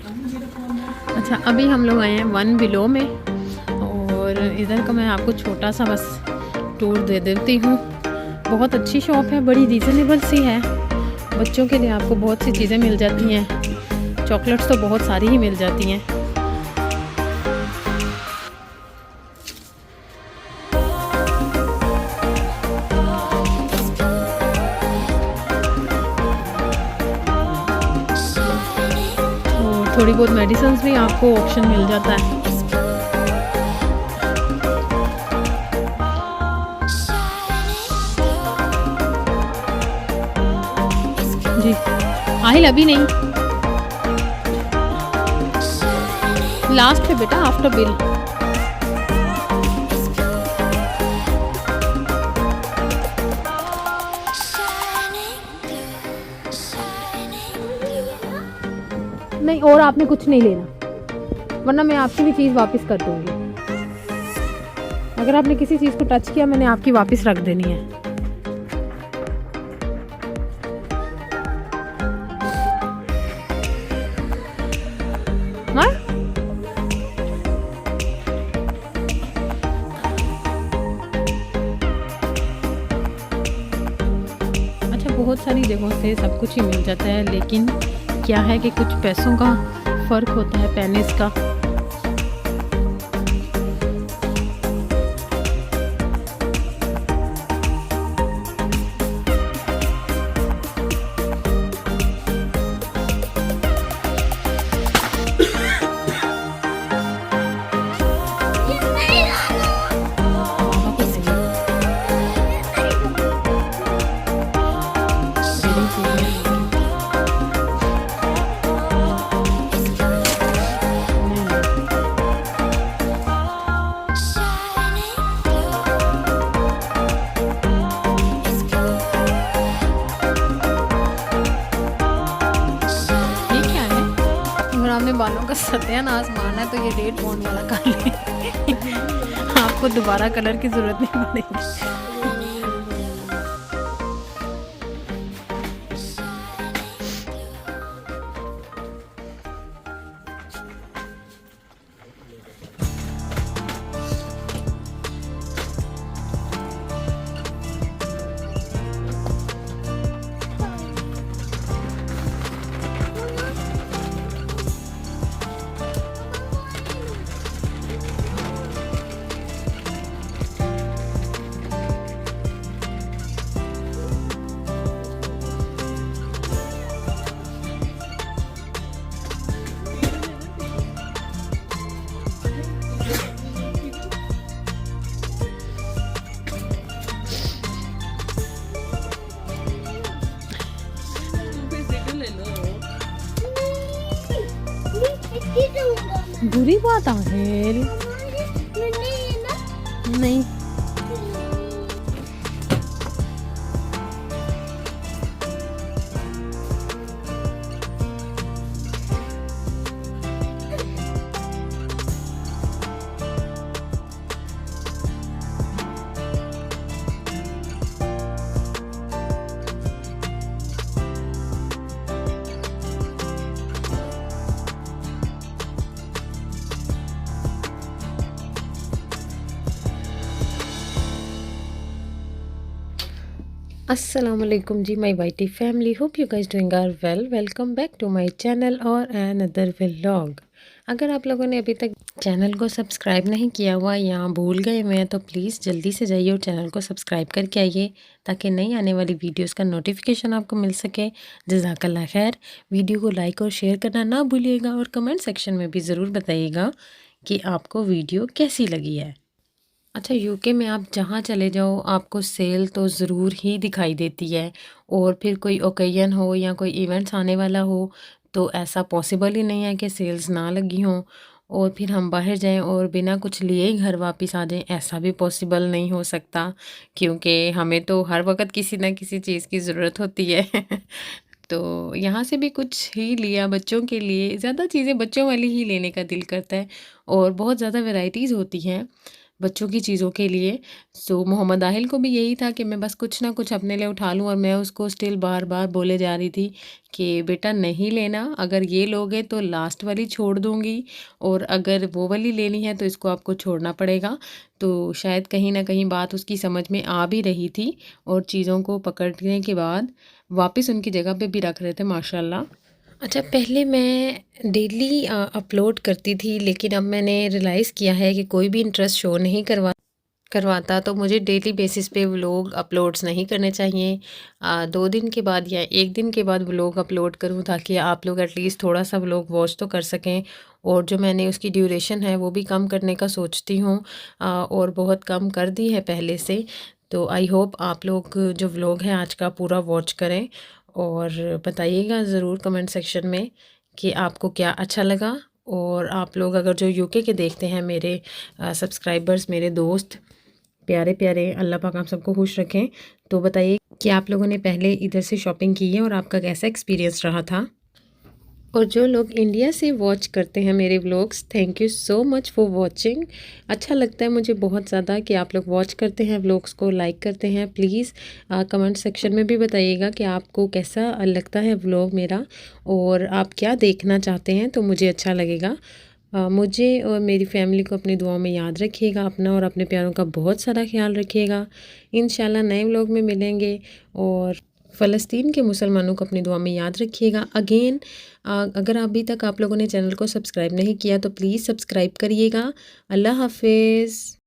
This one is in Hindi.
अच्छा, अभी हम लोग आए हैं वन बिलो में और इधर का मैं आपको छोटा सा बस टूर दे देती हूँ। बहुत अच्छी शॉप है, बड़ी रीज़नेबल सी है। बच्चों के लिए आपको बहुत सी चीज़ें मिल जाती हैं। चॉकलेट्स तो बहुत सारी ही मिल जाती हैं। और थोड़ी बहुत मेडिसिन्स भी आपको ऑप्शन मिल जाता है। जी, आहिल अभी नहीं, लास्ट है बेटा आफ्टर बिल। नहीं, और आपने कुछ नहीं लेना, वरना मैं आपकी भी चीज़ वापस कर दूंगी। अगर आपने किसी चीज़ को टच किया मैंने आपकी वापस रख देनी है। हाँ? अच्छा, बहुत सारी जगहों से सब कुछ ही मिल जाता है, लेकिन क्या है कि कुछ पैसों का फ़र्क होता है, पेनीज़ का। अगर आपने बालों का सत्यानाश मारना है तो ये डेट बॉन्ड वाला कर ले। आपको दोबारा कलर की ज़रूरत नहीं पड़ेगी। बुरी बात है नहीं। अस्सलामुअलैकुम जी, my YT family, hope you guys doing are well. Welcome back to my channel और अनदर व्लॉग। अगर आप लोगों ने अभी तक चैनल को सब्सक्राइब नहीं किया हुआ या भूल गए हुए हैं तो प्लीज़ जल्दी से जाइए और चैनल को सब्सक्राइब करके आइए ताकि नई आने वाली वीडियोस का नोटिफिकेशन आपको मिल सके। जज़ाकल्लाह खैर। वीडियो को लाइक और शेयर करना ना भूलिएगा और कमेंट सेक्शन में भी ज़रूर बताइएगा कि आपको वीडियो कैसी लगी है। अच्छा, यूके में आप जहाँ चले जाओ आपको सेल तो ज़रूर ही दिखाई देती है, और फिर कोई ओकेजन हो या कोई इवेंट्स आने वाला हो तो ऐसा पॉसिबल ही नहीं है कि सेल्स ना लगी हों और फिर हम बाहर जाएं और बिना कुछ लिए ही घर वापस आ जाएं। ऐसा भी पॉसिबल नहीं हो सकता, क्योंकि हमें तो हर वक्त किसी ना किसी चीज़ की ज़रूरत होती है। तो यहाँ से भी कुछ ही लिया बच्चों के लिए। ज़्यादा चीज़ें बच्चों वाली ही लेने का दिल करता है और बहुत ज़्यादा वैरायटीज़ होती हैं। बच्चों की चीज़ों के लिए। सो मोहम्मद आहिल को भी यही था कि मैं बस कुछ ना कुछ अपने लिए उठा लूँ, और मैं उसको स्टिल बार बार बोले जा रही थी कि बेटा नहीं लेना, अगर ये लोगे तो लास्ट वाली छोड़ दूँगी, और अगर वो वाली लेनी है तो इसको आपको छोड़ना पड़ेगा। तो शायद कहीं ना कहीं बात उसकी समझ में आ भी रही थी, और चीज़ों को पकड़ने के बाद वापस उनकी जगह पे भी रख रहे थे माशाल्लाह। अच्छा, पहले मैं डेली अपलोड करती थी, लेकिन अब मैंने रियलाइज़ किया है कि कोई भी इंटरेस्ट शो नहीं करवाता, तो मुझे डेली बेसिस पे व्लॉग अपलोड्स नहीं करने चाहिए। 2 दिन के बाद या 1 दिन के बाद व्लॉग अपलोड करूँ, ताकि आप लोग एटलीस्ट थोड़ा सा व्लॉग वॉच तो कर सकें। और जो मैंने उसकी ड्यूरेशन है वो भी कम करने का सोचती हूँ, और बहुत कम कर दी है पहले से। तो आई होप आप लोग जो व्लॉग है आज का पूरा वॉच करें, और बताइएगा ज़रूर कमेंट सेक्शन में कि आपको क्या अच्छा लगा। और आप लोग अगर जो यूके के देखते हैं मेरे सब्सक्राइबर्स, मेरे दोस्त प्यारे प्यारे, अल्लाह पाक आप सबको खुश रखें, तो बताइए कि आप लोगों ने पहले इधर से शॉपिंग की है और आपका कैसा एक्सपीरियंस रहा था। और जो लोग इंडिया से वॉच करते हैं मेरे vlogs, thank you so much for watching. अच्छा लगता है मुझे बहुत ज़्यादा कि आप लोग वॉच करते हैं व्लॉग्स को, लाइक करते हैं। प्लीज़ कमेंट सेक्शन में भी बताइएगा कि आपको कैसा लगता है व्लॉग मेरा, और आप क्या देखना चाहते हैं, तो मुझे अच्छा लगेगा। मुझे और मेरी फैमिली को अपनी दुआओं में याद रखिएगा, अपना और अपने प्यारों का बहुत सारा ख्याल रखिएगा। इंशाल्लाह नए व्लॉग में मिलेंगे। और फ़लस्तीन के मुसलमानों को अपनी दुआ में याद रखिएगा। अगेन, अगर अभी तक आप लोगों ने चैनल को सब्सक्राइब नहीं किया तो प्लीज़ सब्सक्राइब करिएगा। अल्लाह हाफ़िज़।